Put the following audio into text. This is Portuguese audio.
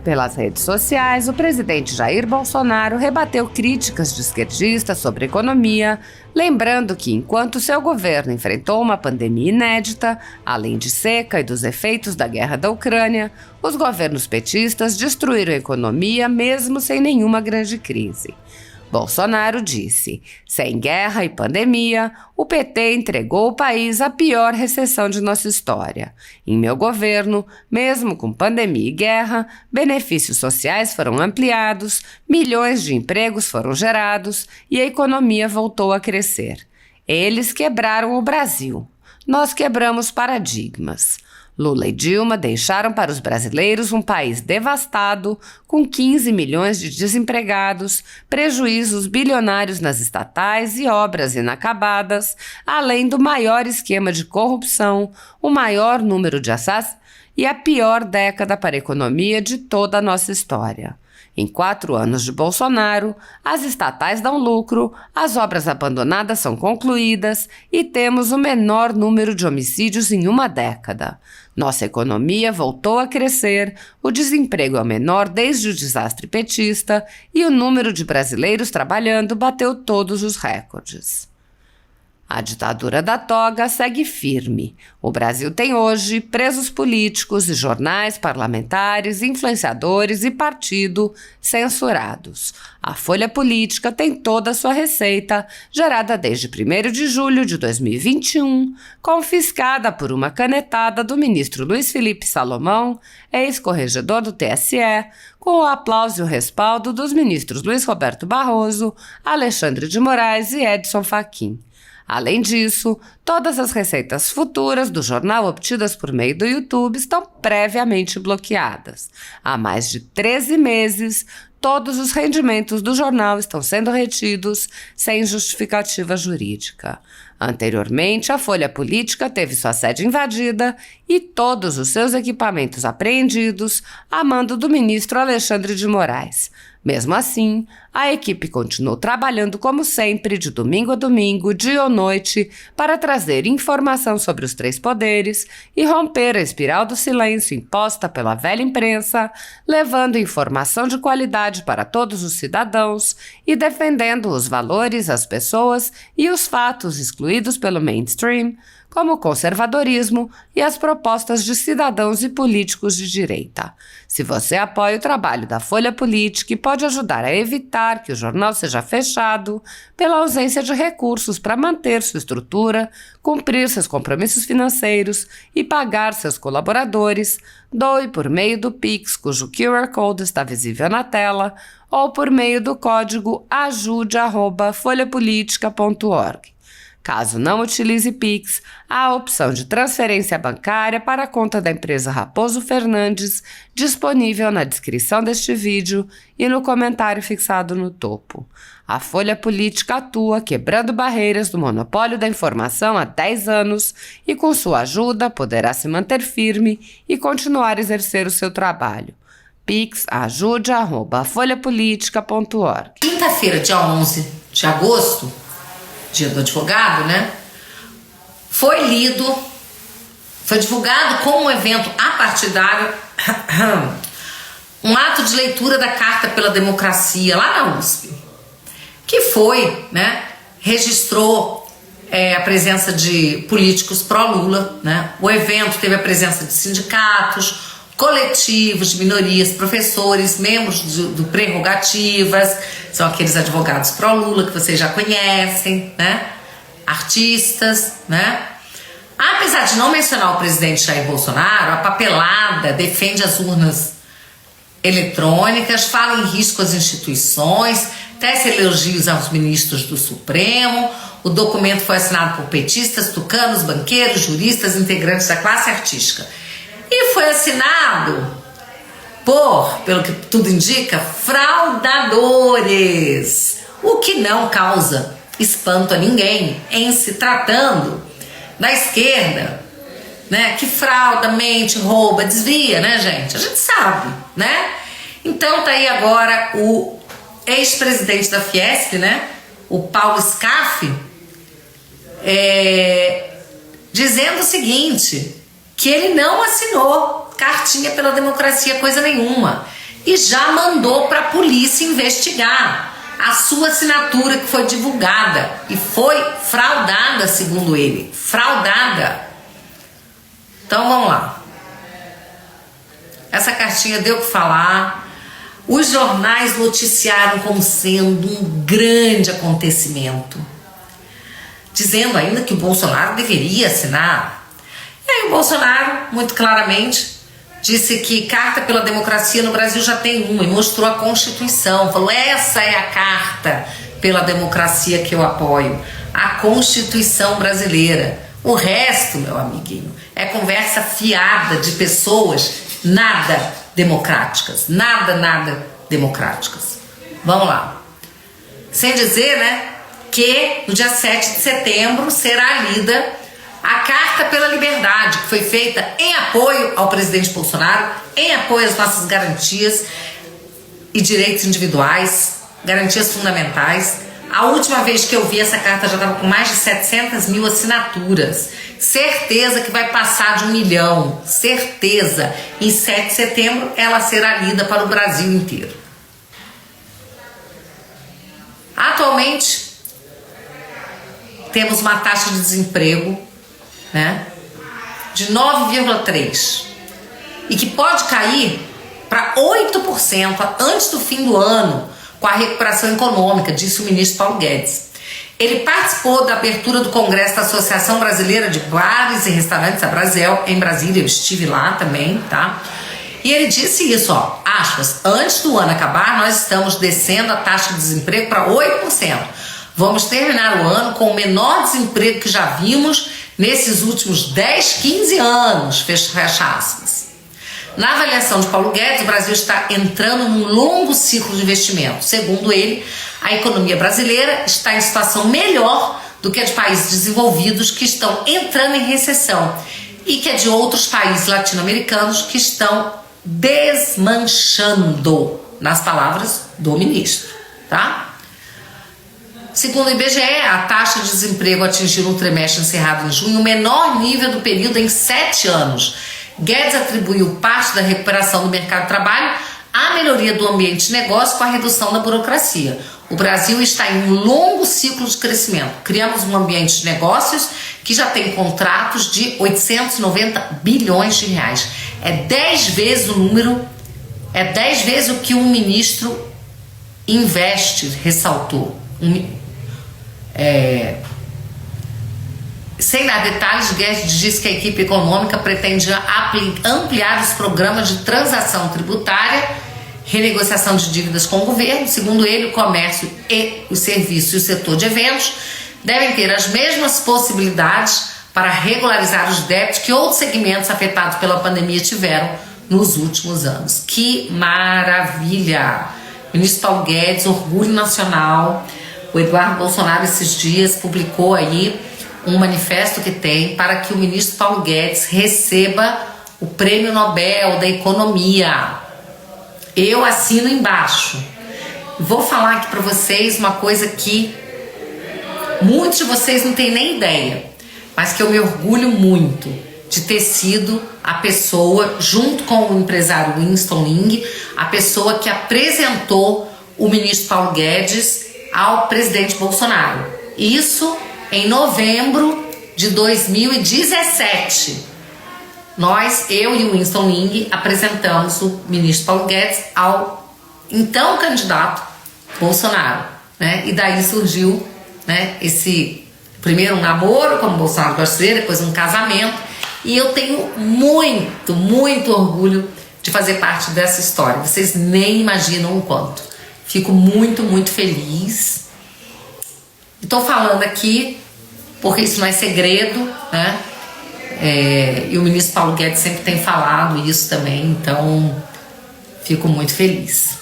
Pelas redes sociais, o presidente Jair Bolsonaro rebateu críticas de esquerdistas sobre economia, lembrando que, enquanto seu governo enfrentou uma pandemia inédita, além de seca e dos efeitos da guerra da Ucrânia, os governos petistas destruíram a economia mesmo sem nenhuma grande crise. Bolsonaro disse: sem guerra e pandemia, o PT entregou o país à pior recessão de nossa história. Em meu governo, mesmo com pandemia e guerra, benefícios sociais foram ampliados, milhões de empregos foram gerados e a economia voltou a crescer. Eles quebraram o Brasil. Nós quebramos paradigmas. Lula e Dilma deixaram para os brasileiros um país devastado, com 15 milhões de desempregados, prejuízos bilionários nas estatais e obras inacabadas, além do maior esquema de corrupção, o maior número de assassinatos e a pior década para a economia de toda a nossa história. Em 4 anos de Bolsonaro, as estatais dão lucro, as obras abandonadas são concluídas e temos o menor número de homicídios em uma década. Nossa economia voltou a crescer, o desemprego é o menor desde o desastre petista e o número de brasileiros trabalhando bateu todos os recordes. A ditadura da toga segue firme. O Brasil tem hoje presos políticos e jornais, parlamentares, influenciadores e partido censurados. A Folha Política tem toda a sua receita, gerada desde 1º de julho de 2021, confiscada por uma canetada do ministro Luiz Felipe Salomão, ex-corregedor do TSE, com o aplauso e o respaldo dos ministros Luiz Roberto Barroso, Alexandre de Moraes e Edson Fachin. Além disso, todas as receitas futuras do jornal obtidas por meio do YouTube estão previamente bloqueadas. Há mais de 13 meses, todos os rendimentos do jornal estão sendo retidos sem justificativa jurídica. Anteriormente, a Folha Política teve sua sede invadida e todos os seus equipamentos apreendidos a mando do ministro Alexandre de Moraes. Mesmo assim, a equipe continuou trabalhando como sempre, de domingo a domingo, dia ou noite, para trazer informação sobre os 3 poderes e romper a espiral do silêncio imposta pela velha imprensa, levando informação de qualidade para todos os cidadãos e defendendo os valores, as pessoas e os fatos excluídos pelo mainstream, como o conservadorismo e as propostas de cidadãos e políticos de direita. Se você apoia o trabalho da Folha Política e pode ajudar a evitar que o jornal seja fechado pela ausência de recursos para manter sua estrutura, cumprir seus compromissos financeiros e pagar seus colaboradores, doe por meio do Pix, cujo QR Code está visível na tela, ou por meio do código ajude@folhapolitica.org. Caso não utilize Pix, há a opção de transferência bancária para a conta da empresa Raposo Fernandes, disponível na descrição deste vídeo e no comentário fixado no topo. A Folha Política atua quebrando barreiras do monopólio da informação há 10 anos e, com sua ajuda, poderá se manter firme e continuar a exercer o seu trabalho. Pix ajude@folhapolitica.org. Quinta-feira, dia 11 de agosto, dia do advogado, né? Foi divulgado como um evento apartidário um ato de leitura da Carta pela Democracia lá na USP, que foi, né? Registrou a presença de políticos pró-Lula, né? O evento teve a presença de sindicatos, coletivos de minorias, professores, membros do Prerrogativas, são aqueles advogados pró-Lula que vocês já conhecem, né? Artistas, né? Apesar de não mencionar o presidente Jair Bolsonaro, a papelada defende as urnas eletrônicas, fala em risco às instituições, tece elogios aos ministros do Supremo. O documento foi assinado por petistas, tucanos, banqueiros, juristas, integrantes da classe artística. E foi assinado por, pelo que tudo indica, fraudadores, o que não causa espanto a ninguém em se tratando da esquerda, né, que frauda, mente, rouba, desvia, né, gente? A gente sabe, né? Então tá aí agora o ex-presidente da Fiesp, né, o Paulo Scaff, dizendo o seguinte, que ele não assinou cartinha pela democracia, coisa nenhuma, e já mandou para a polícia investigar a sua assinatura que foi divulgada e foi fraudada, segundo ele. Fraudada. Então vamos lá. Essa cartinha deu o que falar. Os jornais noticiaram como sendo um grande acontecimento, dizendo ainda que o Bolsonaro deveria assinar. E aí o Bolsonaro, muito claramente, disse que carta pela democracia no Brasil já tem uma, e mostrou a Constituição. Falou, essa é a carta pela democracia que eu apoio, a Constituição brasileira. O resto, meu amiguinho, é conversa fiada de pessoas nada democráticas. Nada democráticas. Vamos lá. Sem dizer, né, que no dia 7 de setembro será lida a Carta pela Liberdade, que foi feita em apoio ao presidente Bolsonaro, em apoio às nossas garantias e direitos individuais, garantias fundamentais. A última vez que eu vi essa carta já estava com mais de 700 mil assinaturas. Certeza que vai passar de 1 milhão. Certeza. Em 7 de setembro ela será lida para o Brasil inteiro. Atualmente temos uma taxa de desemprego, né, de 9,3% e que pode cair para 8% antes do fim do ano com a recuperação econômica, disse o ministro Paulo Guedes. Ele participou da abertura do Congresso da Associação Brasileira de Bares e Restaurantes, a Brasel, em Brasília. Eu estive lá também, tá? E ele disse isso, ó, aspas, antes do ano acabar, nós estamos descendo a taxa de desemprego para 8%. Vamos terminar o ano com o menor desemprego que já vimos nesses últimos 10, 15 anos, fecha aspas. Na avaliação de Paulo Guedes, o Brasil está entrando num longo ciclo de investimento. Segundo ele, a economia brasileira está em situação melhor do que a de países desenvolvidos que estão entrando em recessão e que a de outros países latino-americanos que estão desmanchando, nas palavras do ministro, tá? Segundo o IBGE, a taxa de desemprego atingiu no trimestre encerrado em junho o menor nível do período em 7 anos. Guedes atribuiu parte da recuperação do mercado de trabalho à melhoria do ambiente de negócio com a redução da burocracia. O Brasil está em um longo ciclo de crescimento. Criamos um ambiente de negócios que já tem contratos de 890 bilhões de reais. É 10 vezes o número, é 10 vezes o que um ministro investe, ressaltou. Sem dar detalhes, Guedes diz que a equipe econômica pretende ampliar os programas de transação tributária, renegociação de dívidas com o governo. Segundo ele, o comércio e os serviços e o setor de eventos devem ter as mesmas possibilidades para regularizar os débitos que outros segmentos afetados pela pandemia tiveram nos últimos anos. Que maravilha! Ministro Paulo Guedes, orgulho nacional. O Eduardo Bolsonaro esses dias publicou aí um manifesto que tem para que o ministro Paulo Guedes receba o Prêmio Nobel da Economia. Eu assino embaixo. Vou falar aqui para vocês uma coisa que muitos de vocês não têm nem ideia, mas que eu me orgulho muito de ter sido a pessoa, junto com o empresário Winston Ling, a pessoa que apresentou o ministro Paulo Guedes ao presidente Bolsonaro. Isso em novembro de 2017. Eu e o Winston Ling apresentamos o ministro Paulo Guedes ao então candidato Bolsonaro, né? E daí surgiu, né, esse primeiro um namoro, como Bolsonaro gosta de dizer, depois um casamento, e eu tenho muito orgulho de fazer parte dessa história. Vocês nem imaginam o quanto. Fico muito feliz. Estou falando aqui porque isso não é segredo, né? E o ministro Paulo Guedes sempre tem falado isso também, então fico muito feliz.